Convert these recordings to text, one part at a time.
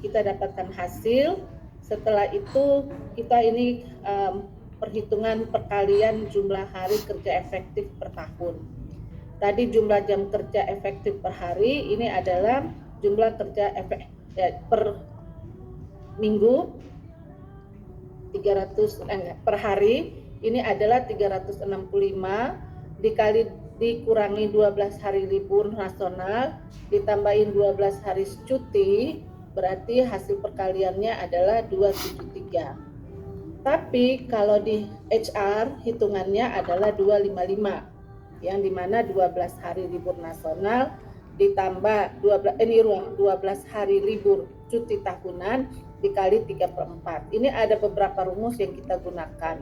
kita dapatkan hasil. Setelah itu kita ini perhitungan perkalian jumlah hari kerja efektif per tahun. Tadi jumlah jam kerja efektif per hari, ini adalah jumlah kerja per minggu 300 per hari, ini adalah 365 dikurangi 12 hari libur nasional ditambahin 12 hari cuti, berarti hasil perkaliannya adalah 273. Tapi kalau di HR hitungannya adalah 255, yang dimana 12 hari libur nasional ditambah 12 hari libur cuti tahunan dikali 3/4. Ini ada beberapa rumus yang kita gunakan.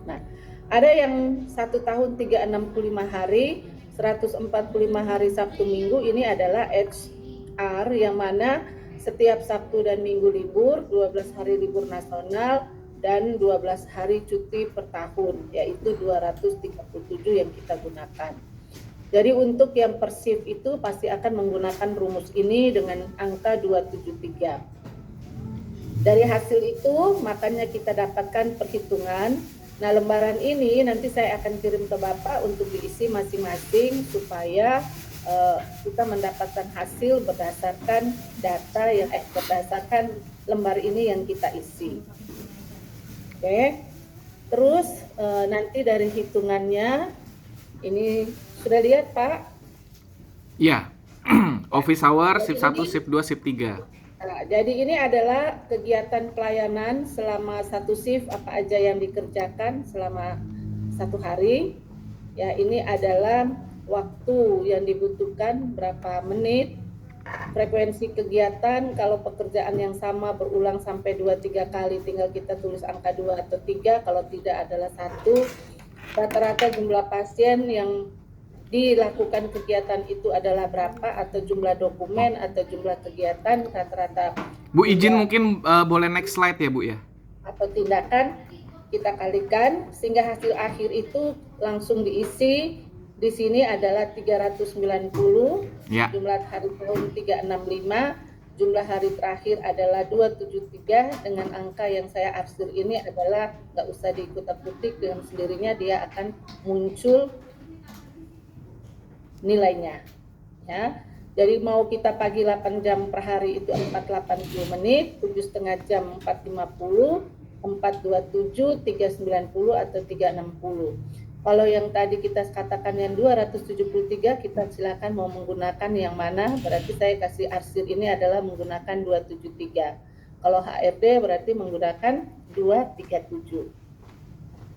Nah, ada yang 1 tahun 365 hari, 145 hari Sabtu Minggu, ini adalah HR yang mana setiap Sabtu dan Minggu libur, 12 hari libur nasional, dan 12 hari cuti per tahun, yaitu 237 yang kita gunakan. Jadi untuk yang per shift itu pasti akan menggunakan rumus ini dengan angka 273. Dari hasil itu makanya kita dapatkan perhitungan. Nah, lembaran ini nanti saya akan kirim ke Bapak untuk diisi masing-masing supaya kita mendapatkan hasil berdasarkan data yang berdasarkan lembar ini yang kita isi. Oke. Terus nanti dari hitungannya ini sudah lihat, Pak? Iya. Office hour, shift 1, shift 2, shift 3. Nah, jadi ini adalah kegiatan pelayanan selama satu shift, apa aja yang dikerjakan selama satu hari. Ya, ini adalah waktu yang dibutuhkan berapa menit, frekuensi kegiatan, kalau pekerjaan yang sama berulang sampai 2-3 kali tinggal kita tulis angka 2 atau 3, kalau tidak adalah 1. Rata-rata jumlah pasien yang dilakukan kegiatan itu adalah berapa, atau jumlah dokumen atau jumlah kegiatan rata-rata. Bu, izin mungkin boleh next slide ya Bu ya. Atau tindakan kita kalikan sehingga hasil akhir itu langsung diisi. Di sini adalah 390, ya. Jumlah hari tahun 365, jumlah hari terakhir adalah 273. Dengan angka yang saya arsir ini adalah nggak usah diikutak-kutik, dengan sendirinya dia akan muncul nilainya. Ya. Jadi mau kita pagi 8 jam per hari itu 480 menit, 7,5 jam 450, 427, 390 atau 360. Kalau yang tadi kita katakan yang 273, kita silakan mau menggunakan yang mana, berarti saya kasih arsir ini adalah menggunakan 273. Kalau HRD berarti menggunakan 237.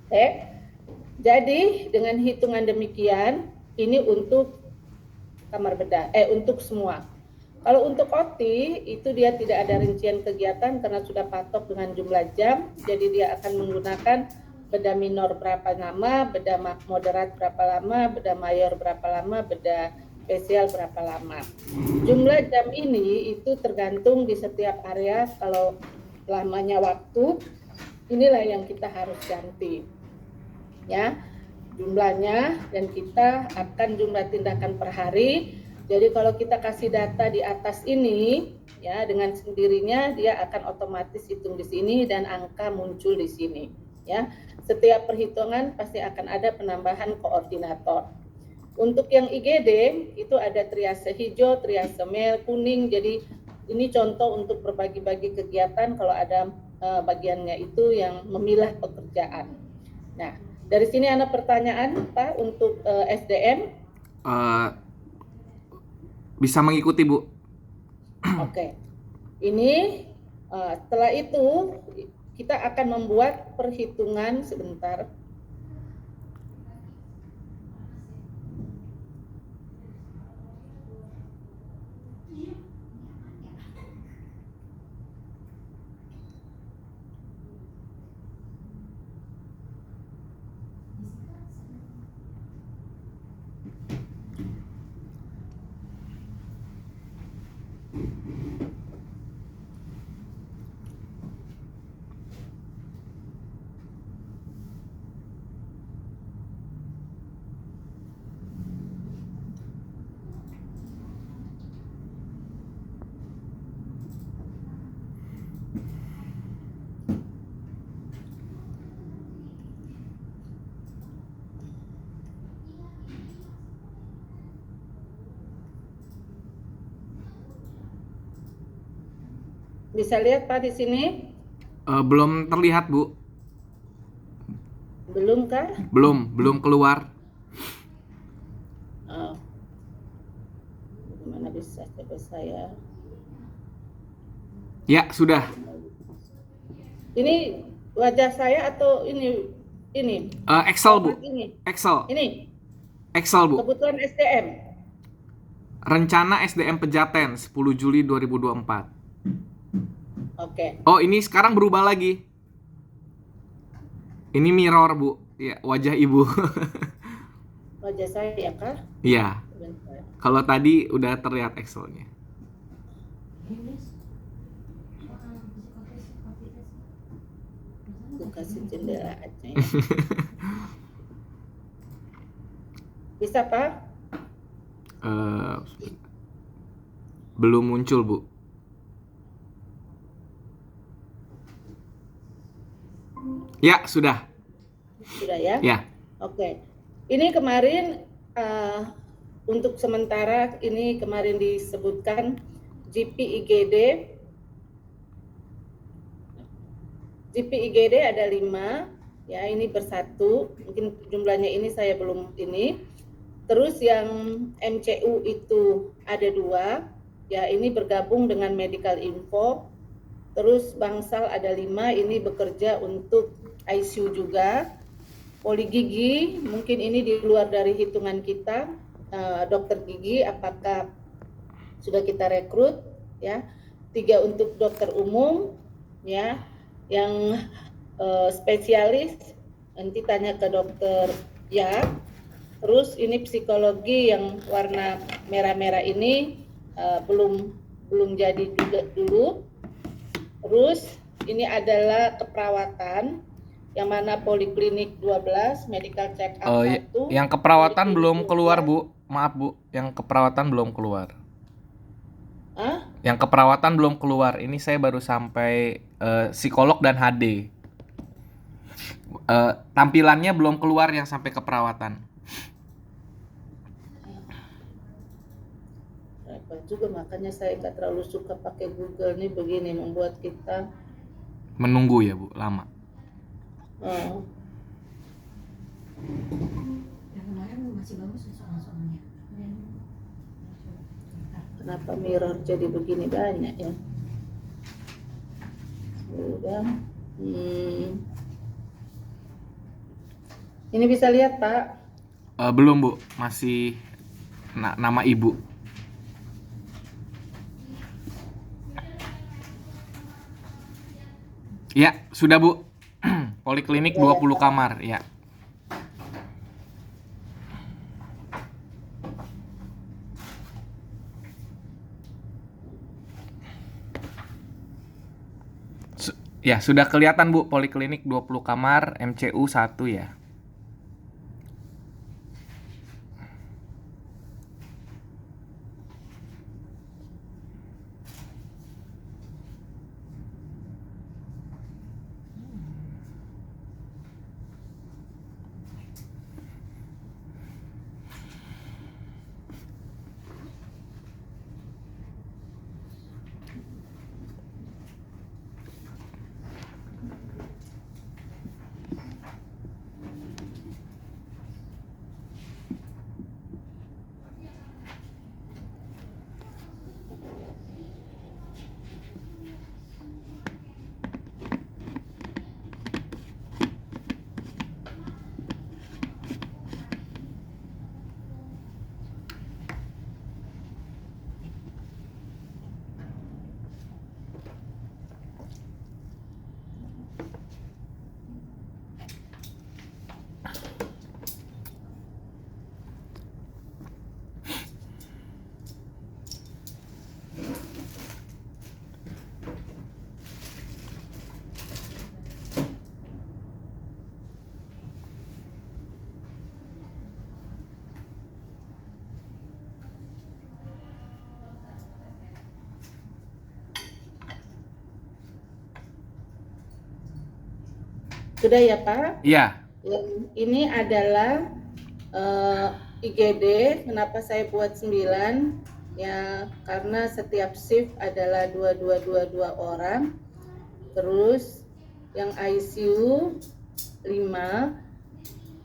Oke. Jadi dengan hitungan demikian, ini untuk kamar bedah, untuk semua. Kalau untuk OT itu dia tidak ada rincian kegiatan karena sudah patok dengan jumlah jam, jadi dia akan menggunakan bedah minor berapa lama, bedah moderat berapa lama, bedah mayor berapa lama, bedah spesial berapa lama. Jumlah jam ini itu tergantung di setiap area. Kalau lamanya waktu, inilah yang kita harus ganti. Ya, jumlahnya, dan kita akan jumlah tindakan per hari. Jadi kalau kita kasih data di atas ini, ya dengan sendirinya dia akan otomatis hitung di sini dan angka muncul di sini. Ya, setiap perhitungan pasti akan ada penambahan koordinator. Untuk yang IGD itu ada triase hijau, triase merah, kuning. Jadi ini contoh untuk berbagi-bagi kegiatan kalau ada bagiannya itu yang memilah pekerjaan. Nah, dari sini ada pertanyaan Pak untuk SDM? Bisa mengikuti Bu. Oke. Ini setelah itu kita akan membuat perhitungan sebentar. Bisa lihat Pak di sini? Belum terlihat Bu, Belum kah? belum keluar. Oh, gimana bisa coba saya? Ya sudah. Ini wajah saya atau ini? Excel Bu, Format ini. Excel, Ini Excel Bu. kebutuhan SDM. Rencana SDM Pejaten 10 Juli 2024. Oke. Oh ini sekarang berubah lagi. Ini mirror Bu, ya wajah Ibu. Wajah saya ya kah? Iya. Sebentar. Kalau tadi udah terlihat Excelnya. Aku kasih jendela aja ya. Bisa Pak? Eh, belum muncul Bu. Ya sudah. Sudah ya? Ya. Oke. Ini kemarin untuk sementara ini kemarin disebutkan GP IGD ada 5 ya, ini bersatu, mungkin jumlahnya ini saya belum ini. Terus yang MCU itu ada 2 ya, ini bergabung dengan medical info. Terus Bangsal ada 5, ini bekerja untuk ICU juga. Poli gigi mungkin ini di luar dari hitungan kita. Dokter gigi apakah sudah kita rekrut ya. 3 untuk dokter umum ya, yang spesialis nanti tanya ke dokter ya. Terus ini psikologi yang warna merah-merah ini belum jadi juga dulu. Terus ini adalah keperawatan yang mana poliklinik 12, medical check up 1. Yang keperawatan belum 12. keluar Bu. Maaf Bu, yang keperawatan belum keluar. Hah? Yang keperawatan belum keluar. Ini saya baru sampai psikolog dan HD. Tampilannya belum keluar yang sampai keperawatan. Repot juga, makanya saya nggak terlalu suka pakai Google nih, begini membuat kita Menunggu ya Bu, lama. Yang kemarin masih bagus soal-soalnya. Kenapa mirror jadi begini banyak ya? Sudah. Ini bisa lihat Pak? Belum Bu, masih nama Ibu. Ya, sudah Bu. Poliklinik 20 kamar, ya. Ya, sudah kelihatan Bu, poliklinik 20 kamar, MCU 1 ya. Sudah ya Pak? Iya. Ini adalah IGD, kenapa saya buat 9? ya, karena setiap shift adalah 2222 orang. Terus yang ICU 5,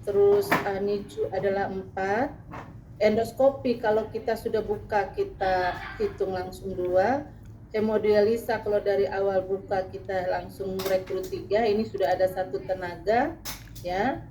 terus NICU adalah 4. Endoskopi kalau kita sudah buka kita hitung langsung 2. Hemodialisa kalau dari awal buka kita langsung rekrut 3. Ini sudah ada 1 tenaga, ya.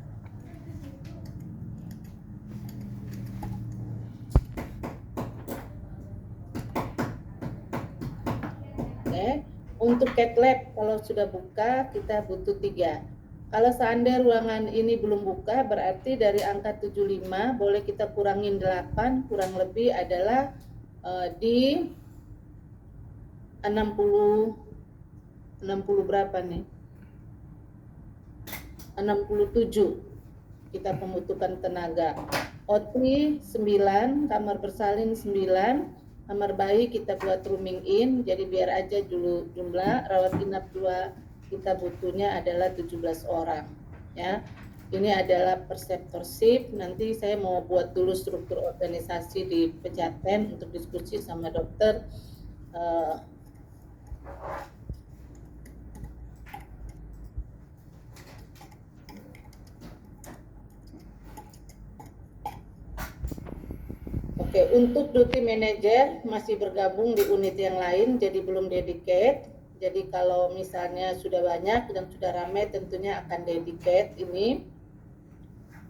Oke. Untuk cat lab kalau sudah buka kita butuh 3. Kalau seandainya ruangan ini belum buka, berarti dari angka 75 boleh kita kurangin 8, kurang lebih adalah di 60 berapa nih? 67 kita pembutuhan tenaga. OT 9, kamar bersalin 9, kamar bayi kita buat rooming in, jadi biar aja dulu jumlah. Rawat inap 2 kita butuhnya adalah 17 orang, ya. Ini adalah perseptor shift. Nanti saya mau buat dulu struktur organisasi di Pejaten untuk diskusi sama dokter. Oke, untuk duty manager masih bergabung di unit yang lain, jadi belum dedicate. Jadi kalau misalnya sudah banyak dan sudah ramai, tentunya akan dedicate ini.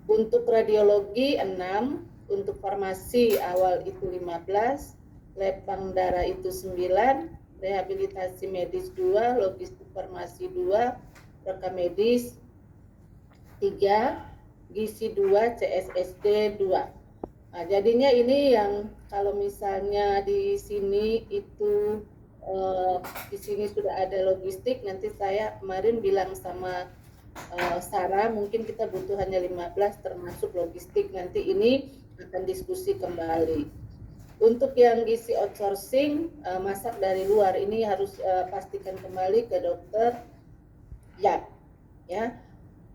Untuk radiologi 6, untuk farmasi awal itu 15, lab bank darah itu 9, rehabilitasi medis 2, logistik farmasi 2, rekam medis 3, gizi 2, CSSD 2. Nah, jadinya ini yang kalau misalnya di sini itu di sini sudah ada logistik, nanti saya kemarin bilang sama Sarah mungkin kita butuh hanya 15 termasuk logistik, nanti ini akan diskusi kembali. Untuk yang gizi outsourcing masak dari luar ini harus pastikan kembali ke dokter ya.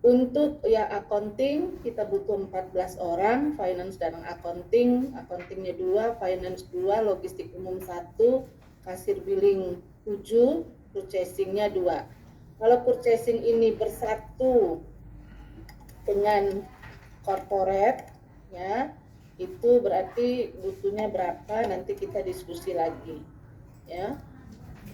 Untuk ya accounting kita butuh 14 orang, finance dan accounting, accountingnya 2, finance 2, logistik umum 1, kasir billing 7, purchasingnya 2. Kalau purchasing ini bersatu dengan corporate, ya, itu berarti butuhnya berapa, nanti kita diskusi lagi, ya.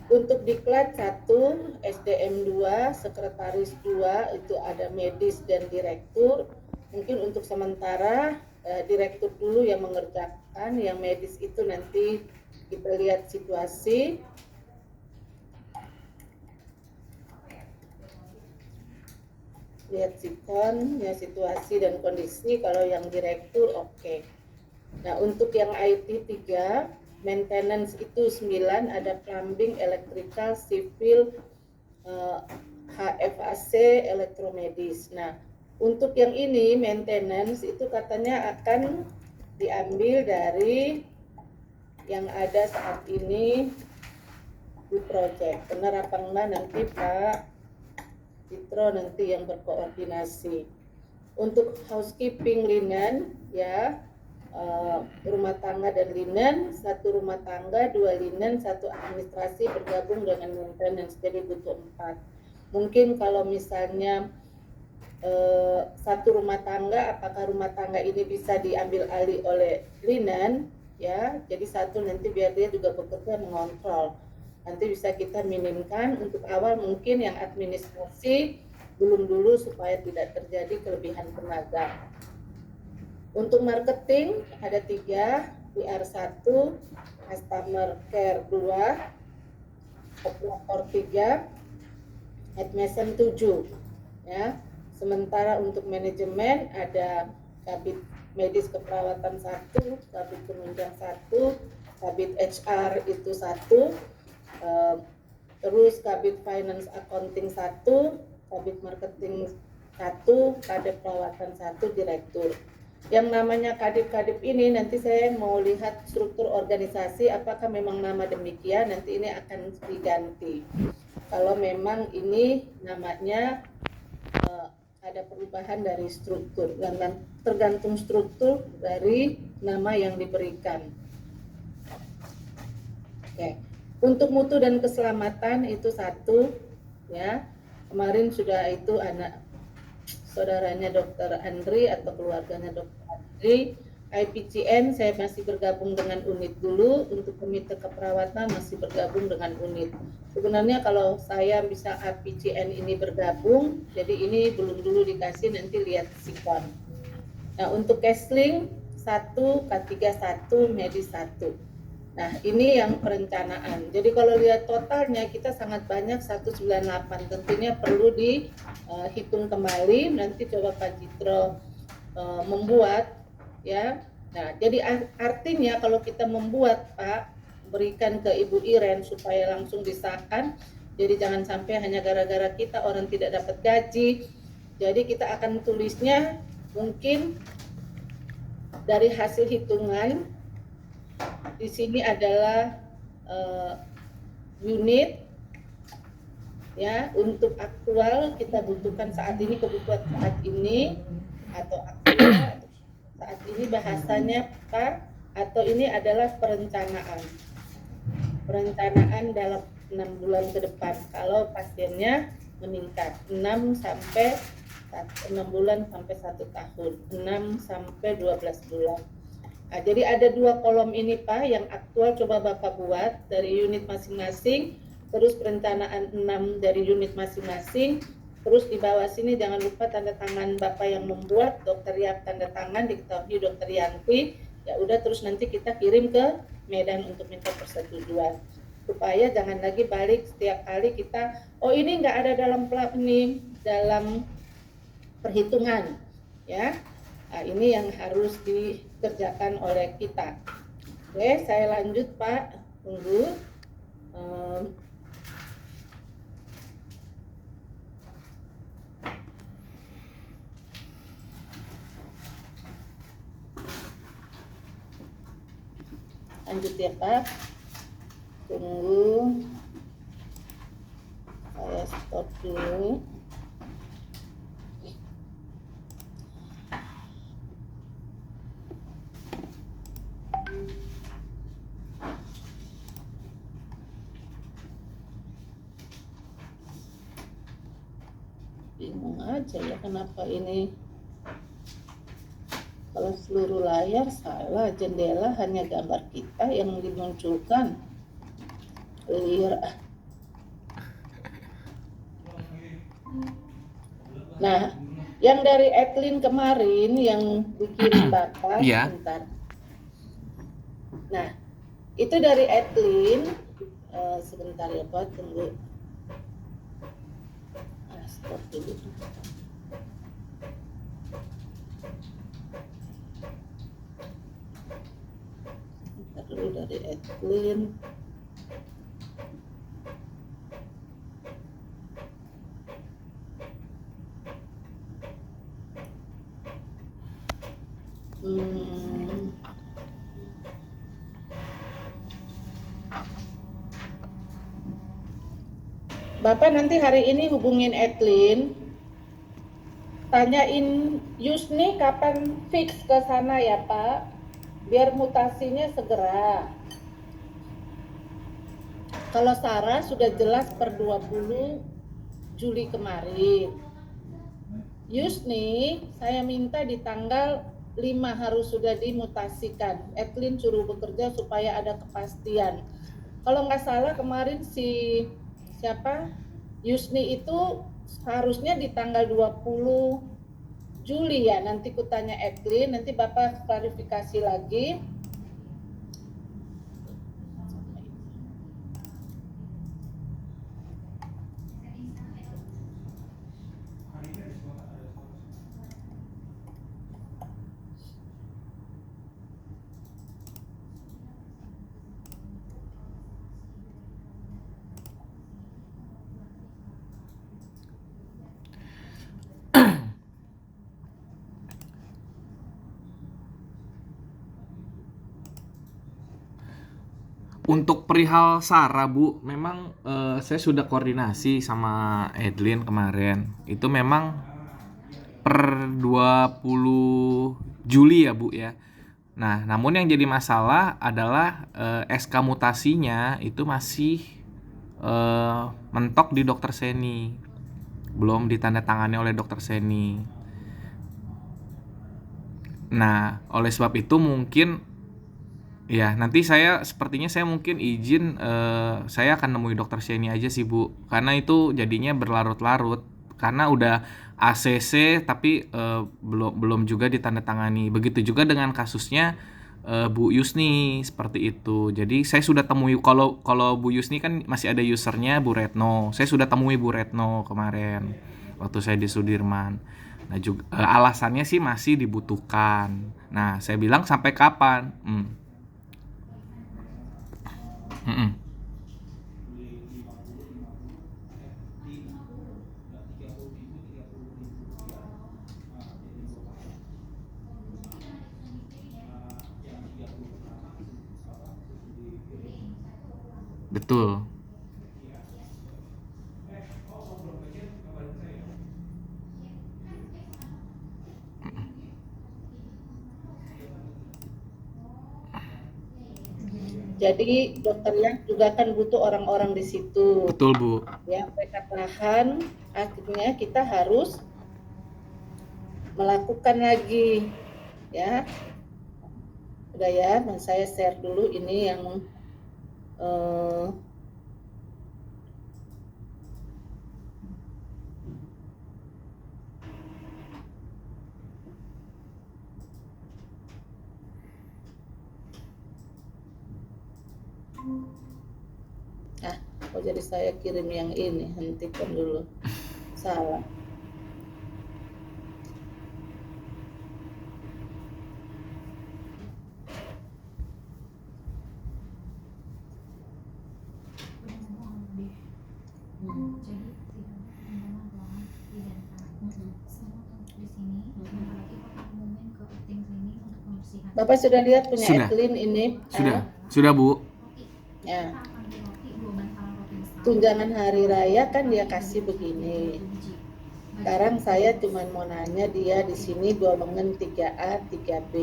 Untuk diklat 1, SDM 2, sekretaris 2, itu ada medis dan direktur. Mungkin untuk sementara direktur dulu yang mengerjakan, yang medis itu nanti kita lihat situasi. Lihat sikon, ya situasi dan kondisi, kalau yang direktur oke. Nah, untuk yang IT 3, maintenance itu 9, ada plumbing, electrical, civil, HVAC, elektromedis. Nah, untuk yang ini maintenance itu katanya akan diambil dari yang ada saat ini di project. Benar apa enggak nanti Pak Citro nanti yang berkoordinasi. Untuk housekeeping linen, ya, rumah tangga dan linen, 1 rumah tangga, 2 linen, 1 administrasi bergabung dengan maintenance, jadi butuh 4. Mungkin kalau misalnya 1 rumah tangga, apakah rumah tangga ini bisa diambil alih oleh linen, ya, jadi 1 nanti biar dia juga bekerja mengontrol. Nanti bisa kita minimkan. Untuk awal mungkin yang administrasi belum dulu supaya tidak terjadi kelebihan tenaga. Untuk marketing ada 3, PR 1, customer care 2, operator 3, admission 7, ya. Sementara untuk manajemen ada kabit medis keperawatan 1, kabit penunjang 1, kabit HR itu 1, terus kabit finance accounting 1, kabit marketing 1, kadep perawatan 1, direktur. Yang namanya kadip-kadip ini nanti saya mau lihat struktur organisasi apakah memang nama demikian, nanti ini akan diganti. Kalau memang ini namanya ada perubahan dari struktur, dan tergantung struktur dari nama yang diberikan. Oke. Untuk mutu dan keselamatan itu satu, ya. Kemarin sudah itu anak saudaranya Dokter Andri atau keluarganya Dokter Andri. IPCN saya masih bergabung dengan unit dulu, untuk komite keperawatan masih bergabung dengan unit. Sebenarnya kalau saya bisa IPCN ini bergabung, jadi ini belum dulu dikasih, nanti lihat sikon. Nah, untuk Kesling 1, K3 1, medis 1. Nah, ini yang perencanaan. Jadi kalau lihat totalnya kita sangat banyak 198. Tentunya perlu dihitung kembali. Nanti coba Pak Citro membuat, ya. Nah, jadi artinya kalau kita membuat, Pak, berikan ke Ibu Iren supaya langsung disahkan. Jadi jangan sampai hanya gara-gara kita orang tidak dapat gaji. Jadi kita akan tulisnya mungkin dari hasil hitungan. Di sini adalah unit, ya, untuk aktual kita butuhkan saat ini, kebutuhan saat ini, atau aktual saat ini bahasanya Pak, atau ini adalah perencanaan dalam 6 bulan ke depan kalau pasiennya meningkat 6 bulan sampai 1 tahun, 6 sampai 12 bulan. Nah, jadi ada 2 kolom ini Pak yang aktual, coba Bapak buat dari unit masing-masing, terus perencanaan 6 dari unit masing-masing, terus di bawah sini jangan lupa tanda tangan Bapak yang membuat, Dokter Yap tanda tangan, diketahui Dokter Yanti, ya udah, terus nanti kita kirim ke Medan untuk minta persetujuan, supaya jangan lagi balik setiap kali kita, oh ini nggak ada dalam ini dalam perhitungan, ya. Nah, ini yang harus dikerjakan oleh kita. Oke, saya lanjut Pak, tunggu. Lanjut ya Pak, tunggu, saya stop dulu. Bingung aja ya kenapa ini kalau seluruh layar salah, jendela hanya gambar kita yang dimunculkan. Clear. Nah, yang dari Etlin kemarin yang dikirim Bapak, Iya. bentar. Nah, itu dari Etlin, sebentar ya Pak, tunggu. Stop dulu. Bentar dulu dari Etlin. Bapak nanti hari ini hubungin Etlin, tanyain Yusni kapan fix ke sana ya Pak, biar mutasinya segera. Kalau Sarah sudah jelas per 20 Juli kemarin. Yusni, saya minta di tanggal 5 harus sudah dimutasikan. Etlin suruh bekerja supaya ada kepastian. Kalau nggak salah kemarin si siapa? Yusni itu harusnya di tanggal 20 Juli ya. Nanti kutanya Etlin, nanti Bapak klarifikasi lagi. Untuk perihal Sarah Bu, memang saya sudah koordinasi sama Edlin kemarin. Itu memang per 20 Juli ya Bu ya. Nah, namun yang jadi masalah adalah SK mutasinya itu masih mentok di dokter Seni, belum ditandatangani oleh dokter Seni. Nah, oleh sebab itu mungkin ya nanti sepertinya saya mungkin izin, saya akan nemui dokter Seni aja sih Bu, karena itu jadinya berlarut-larut karena udah ACC tapi belum juga ditandatangani. Begitu juga dengan kasusnya Bu Yusni seperti itu. Jadi saya sudah temui, kalau Bu Yusni kan masih ada usernya Bu Retno. Saya sudah temui Bu Retno kemarin waktu saya di Sudirman. Nah juga alasannya sih masih dibutuhkan. Nah saya bilang sampai kapan? Mm-mm. Betul. Jadi dokternya juga kan butuh orang-orang di situ. Betul Bu. Ya, mereka tahan, akhirnya kita harus melakukan lagi, ya. Udah ya, dan saya share dulu ini yang kok jadi saya kirim yang ini, hentikan dulu, salah. Jadi tidak menggunakan ruangan tidak semua untuk di sini, apalagi kalau ngomongin ke acting cleaning untuk pembersihan. Bapak sudah lihat punya Sudah. Etlin ini? Sudah Bu. Ya. Kita akan beli roti 2 bantalan roti besar. Tunjangan hari raya kan dia kasih begini. 7 biji. Sekarang saya cuma mau nanya dia di sini golongan 3A, 3B.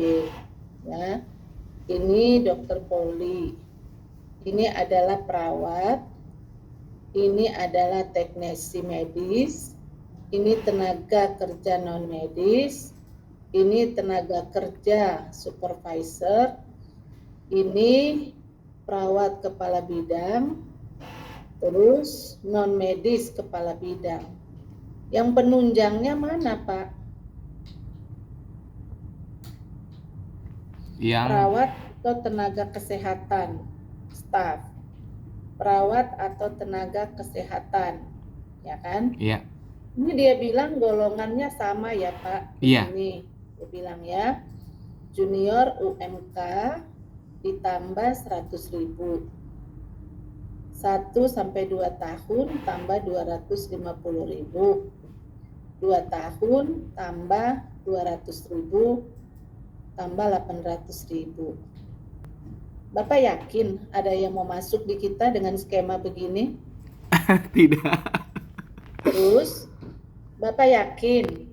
Ya. Ini dokter poli. Ini adalah perawat. Ini adalah teknisi medis. Ini tenaga kerja non medis. Ini tenaga kerja supervisor. Ini perawat kepala bidang. Terus non medis kepala bidang. Yang penunjangnya mana, Pak? Yang Perawat atau tenaga kesehatan, staf. Perawat atau tenaga kesehatan, ya kan? Iya. Ini dia bilang golongannya sama ya, Pak. Iya. Ini dia bilang ya, junior UMK ditambah 100.000. 1 sampai 2 tahun tambah 250.000. 2 tahun tambah 200.000 tambah 800.000. Bapak yakin ada yang mau masuk di kita dengan skema begini? Tidak. Terus Bapak yakin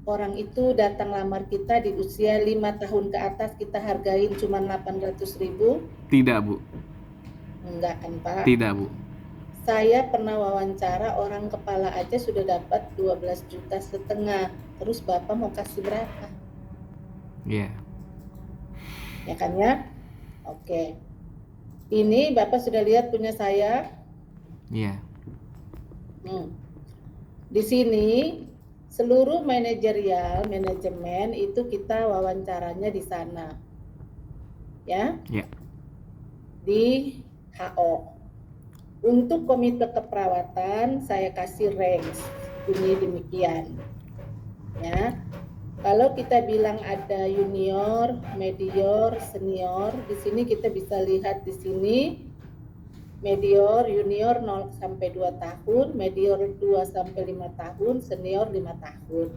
orang itu datang lamar kita di usia 5 tahun ke atas kita hargain cuma 800.000? Tidak Bu. Enggak kan Pak? Tidak Bu. Saya pernah wawancara orang kepala aja sudah dapat 12,5 juta. Terus Bapak mau kasih berapa? Iya. Ya kan ya? Oke. Ini Bapak sudah lihat punya saya? Iya. Di sini seluruh manajemen itu kita wawancaranya di sana. Ya? Iya. Di HO. Untuk komite keperawatan saya kasih range ini demikian. Ya. Kalau kita bilang ada junior, medior, senior, di sini kita bisa lihat di sini medior, junior 0 sampai 2 tahun, medior 2 sampai 5 tahun, senior 5 tahun.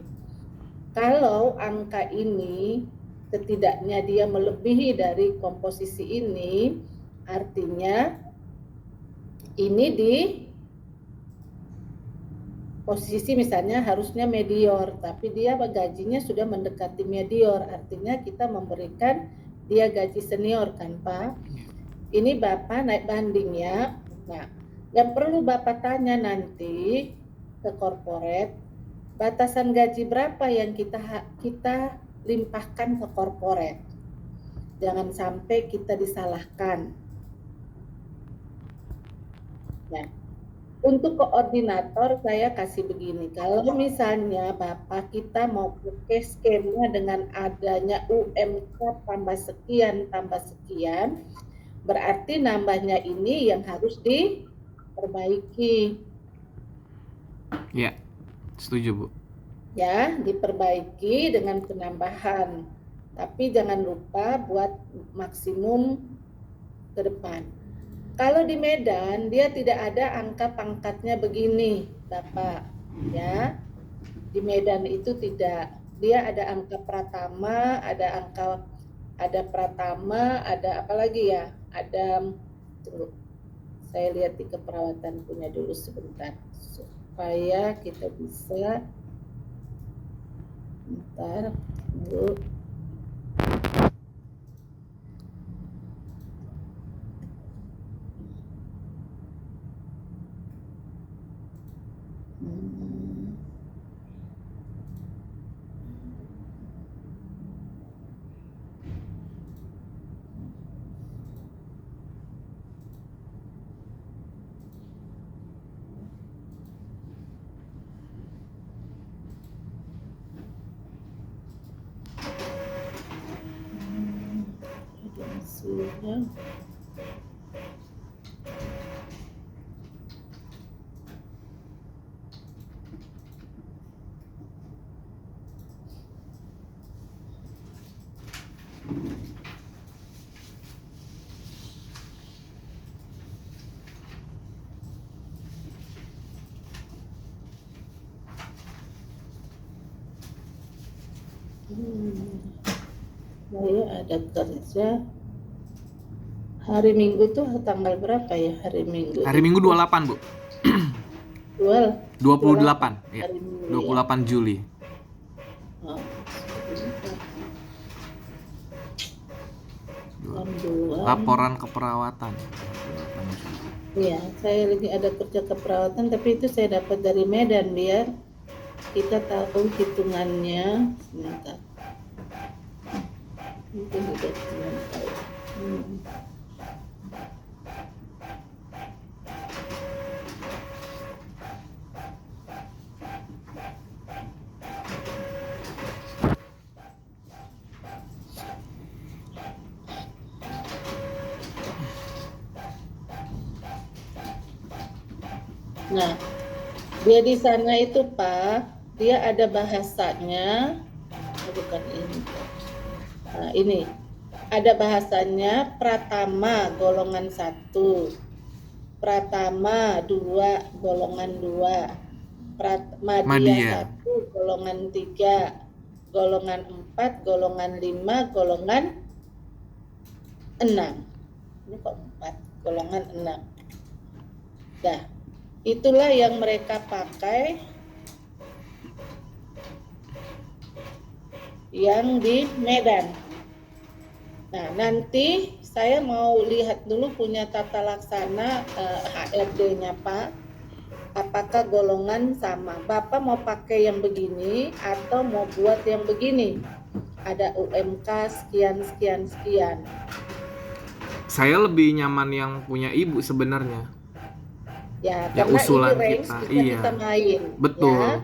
Kalau angka ini setidaknya dia melebihi dari komposisi ini, artinya ini di posisi misalnya harusnya medior, tapi dia gajinya sudah mendekati medior, artinya kita memberikan dia gaji senior kan Pak. Ini Bapak naik banding ya. Nah, yang perlu Bapak tanya nanti ke korporat, batasan gaji berapa yang kita limpahkan ke korporat. Jangan sampai kita disalahkan. Nah, untuk koordinator saya kasih begini, kalau misalnya Bapak kita mau pakai skema dengan adanya UMK tambah sekian, berarti nambahnya ini yang harus diperbaiki. Ya, setuju Bu. Ya, diperbaiki dengan penambahan. Tapi jangan lupa buat maksimum ke depan. Kalau di Medan dia tidak ada angka pangkatnya begini, Bapak, ya. Di Medan itu tidak. Dia ada angka pratama, ada pratama, ada apa lagi ya? Ada tunggu. Saya lihat di keperawatan punya dulu sebentar supaya kita bisa bentar tunggu. Sudah. Saya ada kerja hari Minggu tuh tanggal berapa ya hari Minggu? Hari Minggu 28 Bu. 28 ya. Hari Minggu, 28 Juli. Oh, Laporan keperawatan. Iya, saya lagi ada kerja keperawatan, tapi itu saya dapat dari Medan biar kita tahu hitungannya. Sebentar. Mungkin udah tahu. Nah, dia di sana itu Pak, dia ada bahasanya, bukan ini. Nah, ini ada bahasanya pratama golongan 1, pratama 2 golongan 2, madya 1 golongan 3, golongan 4, golongan 5, golongan 6. Ini kok 4, golongan 6. Dah. Itulah yang mereka pakai yang di Medan. Nah, nanti saya mau lihat dulu punya tata laksana HRD-nya Pak. Apakah golongan sama? Bapak mau pakai yang begini atau mau buat yang begini? Ada UMK sekian. Saya lebih nyaman yang punya ibu sebenarnya. Ya, Ya, karena usulan ini range kita, bisa kita main. Betul. Ya.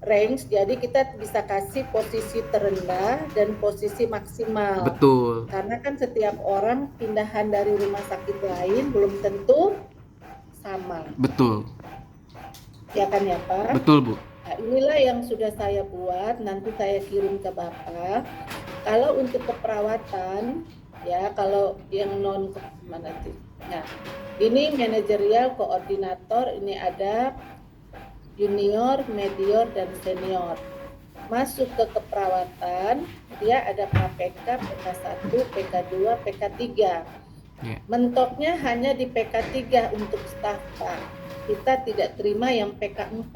Range, jadi kita bisa kasih posisi terendah dan posisi maksimal. Betul. Karena kan setiap orang pindahan dari rumah sakit lain belum tentu sama. Betul. Ya kan ya Pak? Betul Bu. Nah, inilah yang sudah saya buat, nanti saya kirim ke Bapak. Kalau untuk keperawatan, ya kalau yang non mana sih? Nah, ini manajerial koordinator, ini ada junior, medior, dan senior. Masuk ke keperawatan, dia ada PK, PK1, PK2, PK3. Yeah. Mentoknya hanya di PK3 untuk staf Pak. Kita tidak terima yang PK4.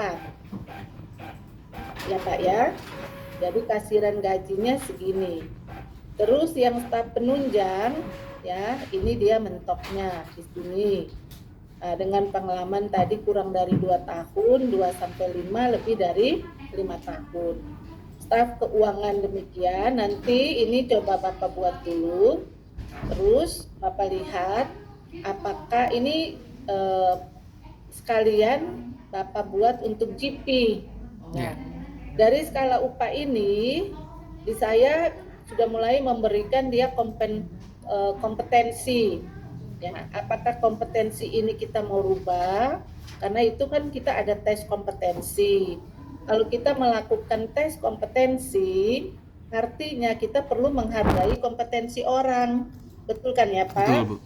Ya Pak ya. Jadi kasiran gajinya segini. Terus yang staf penunjang, ya ini dia mentoknya di sini. Dengan pengalaman tadi kurang dari 2 tahun, 2 sampai 5, lebih dari 5 tahun. Staf keuangan demikian, nanti ini coba Bapak buat dulu. Terus Bapak lihat apakah ini sekalian Bapak buat untuk GP. Nah, dari skala upah ini di saya sudah mulai memberikan dia kompetensi. Ya, apakah kompetensi ini kita mau rubah? Karena itu kan kita ada tes kompetensi. Kalau kita melakukan tes kompetensi, artinya kita perlu menghargai kompetensi orang. Betul kan ya, Pak? Betul, Bu.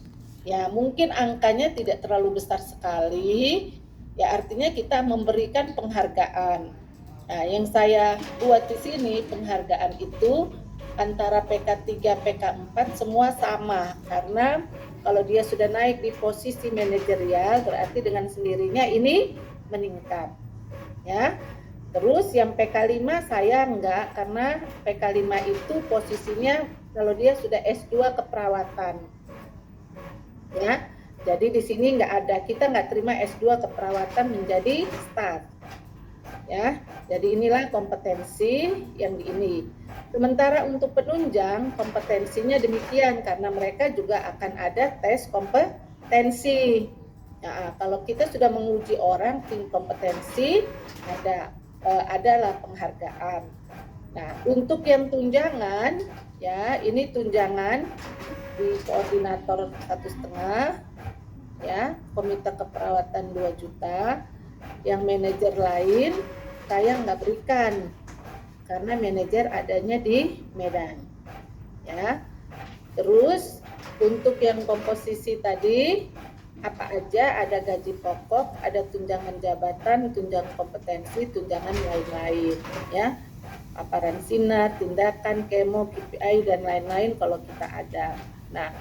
Ya, mungkin angkanya tidak terlalu besar sekali. Ya, artinya kita memberikan penghargaan. Nah, yang saya buat di sini penghargaan itu antara PK3, PK4 semua sama, karena kalau dia sudah naik di posisi manajerial berarti dengan sendirinya ini meningkat. Ya. Terus yang PK5 saya enggak, karena PK5 itu posisinya kalau dia sudah S2 keperawatan. Ya. Jadi di sini enggak ada, kita enggak terima S2 keperawatan menjadi staf. Ya. Jadi inilah kompetensi yang ini. Sementara untuk penunjang kompetensinya demikian, karena mereka juga akan ada tes kompetensi. Nah, kalau kita sudah menguji orang tim kompetensi, adalah penghargaan. Nah, untuk yang tunjangan, ya ini tunjangan di koordinator 1,5, ya komite keperawatan 2 juta, yang manajer lain saya nggak berikan karena manajer adanya di Medan, ya. Terus untuk yang komposisi tadi apa aja, ada gaji pokok, ada tunjangan jabatan, tunjangan kompetensi, tunjangan lain-lain, ya. Paparan sinar, tindakan, kemo, KPI dan lain-lain kalau kita ada. Nah,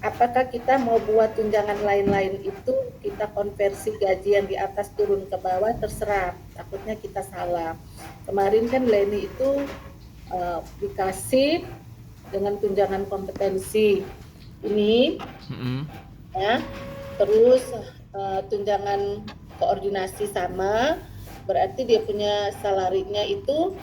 apakah kita mau buat tunjangan lain-lain itu kita konversi gaji yang di atas turun ke bawah, terserah, takutnya kita salah. Kemarin kan Leni itu dikasih dengan tunjangan kompetensi ini, ya. Terus tunjangan koordinasi sama, berarti dia punya salarinya itu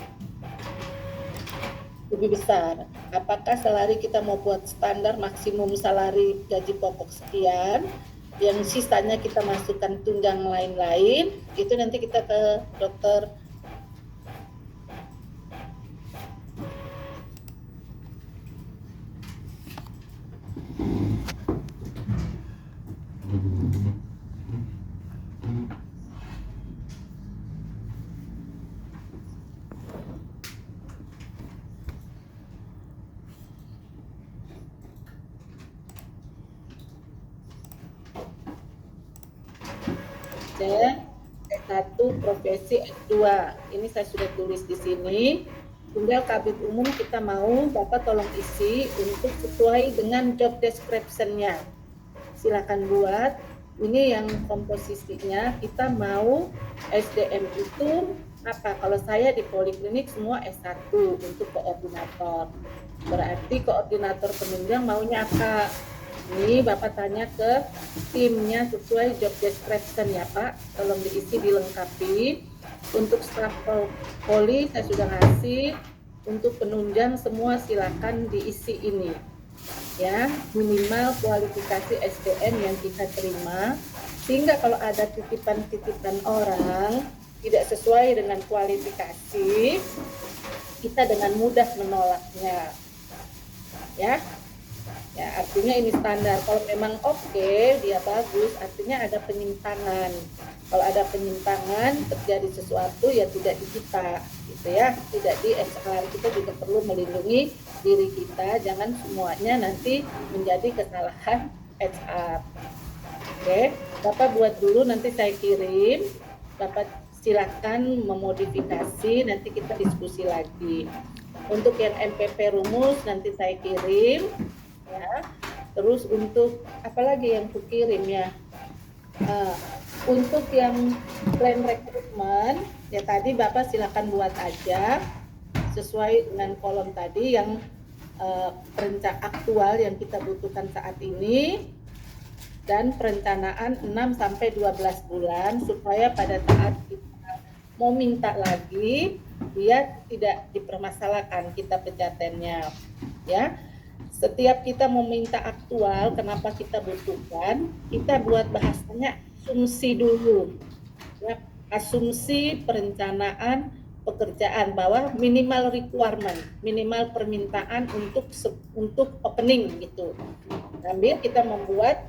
lebih besar. Apakah salari kita mau buat standar maksimum salari gaji pokok sekian, yang sisanya kita masukkan tunjangan lain-lain, itu nanti kita ke dokter. S1 profesi S2. Ini saya sudah tulis di sini. Tinggal kabit umum kita mau Bapak tolong isi untuk sesuai dengan job description-nya. Silakan buat. Ini yang komposisinya kita mau SDM itu apa? Kalau saya di poliklinik semua S1 untuk koordinator. Berarti koordinator penunjang maunya apa? Ini Bapak tanya ke timnya sesuai job description ya Pak, tolong diisi dilengkapi. Untuk staf poli saya sudah ngasih, untuk penunjang semua silakan diisi ini. Ya, minimal kualifikasi SDM yang kita terima, sehingga kalau ada titipan-titipan orang tidak sesuai dengan kualifikasi, kita dengan mudah menolaknya. Ya, artinya ini standar. Kalau memang oke, dia bagus, artinya ada penyimpangan. Kalau ada penyimpangan, terjadi sesuatu ya tidak di kita, gitu ya, tidak di HR. Kita juga perlu melindungi diri kita, jangan semuanya nanti menjadi kesalahan HR. Oke, Bapak buat dulu, nanti saya kirim. Bapak silakan memodifikasi, nanti kita diskusi lagi. Untuk yang MPP rumus nanti saya kirim. Ya, terus untuk apalagi yang kukirim ya, untuk yang plan rekrutmen ya tadi Bapak silakan buat aja sesuai dengan kolom tadi yang aktual yang kita butuhkan saat ini, dan perencanaan 6 sampai 12 bulan supaya pada saat kita mau minta lagi dia tidak dipermasalahkan kita pejatennya, ya. Setiap kita meminta aktual, kenapa kita butuhkan, kita buat bahasanya asumsi dulu, ya. Asumsi perencanaan pekerjaan bahwa minimal requirement, minimal permintaan untuk opening gitu. Sambil kita membuat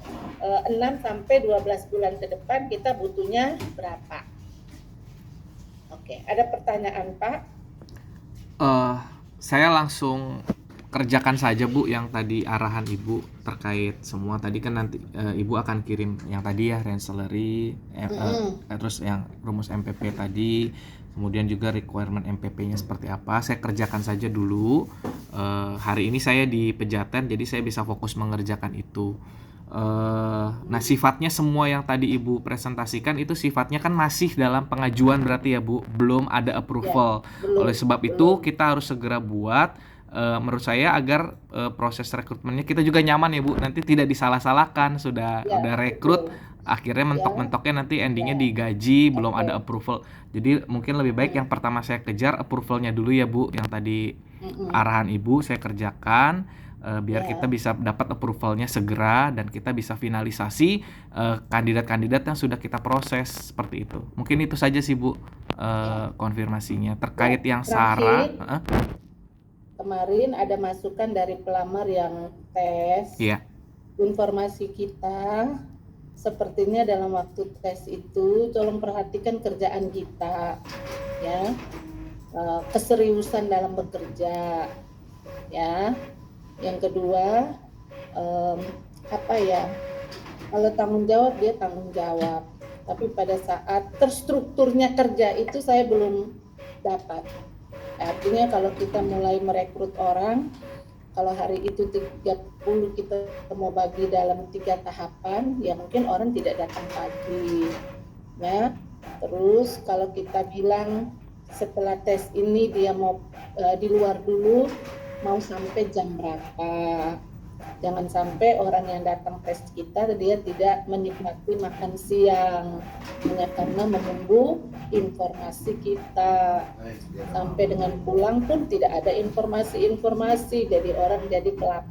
6 sampai 12 bulan ke depan kita butuhnya berapa. Oke, ada pertanyaan Pak? Saya langsung kerjakan saja Bu yang tadi arahan Ibu terkait semua. Tadi kan nanti Ibu akan kirim yang tadi ya range salary, terus yang rumus MPP tadi, kemudian juga requirement MPP-nya seperti apa. Saya kerjakan saja dulu. Hari ini saya di Pejaten, jadi saya bisa fokus mengerjakan itu. Nah sifatnya semua yang tadi Ibu presentasikan itu sifatnya kan masih dalam pengajuan berarti ya Bu, belum ada approval. Belum. Oleh sebab itu kita harus segera buat. Menurut saya agar proses rekrutmennya kita juga nyaman ya Bu, nanti tidak disalah-salahkan, udah rekrut akhirnya mentok-mentoknya nanti endingnya digaji belum ada approval. Jadi mungkin lebih baik yang pertama saya kejar approvalnya dulu ya Bu, yang tadi arahan Ibu saya kerjakan biar kita bisa dapat approvalnya segera dan kita bisa finalisasi kandidat-kandidat yang sudah kita proses seperti itu. Mungkin itu saja sih Bu konfirmasinya terkait yang Sarah. Kemarin ada masukan dari pelamar yang tes. Iya. Informasi kita sepertinya dalam waktu tes itu tolong perhatikan kerjaan kita, ya, keseriusan dalam bekerja, ya. Yang kedua, kalau tanggung jawab dia tanggung jawab, tapi pada saat terstrukturnya kerja itu saya belum dapat. Artinya kalau kita mulai merekrut orang, kalau hari itu 30 kita mau bagi dalam 3 tahapan, ya mungkin orang tidak datang pagi, ya. Terus kalau kita bilang setelah tes ini dia mau di luar dulu, mau sampai jam berapa? Jangan sampai orang yang datang tes kita dia tidak menikmati makan siang, hanya karena menunggu informasi kita. Sampai dengan pulang pun tidak ada informasi-informasi, jadi orang jadi kelap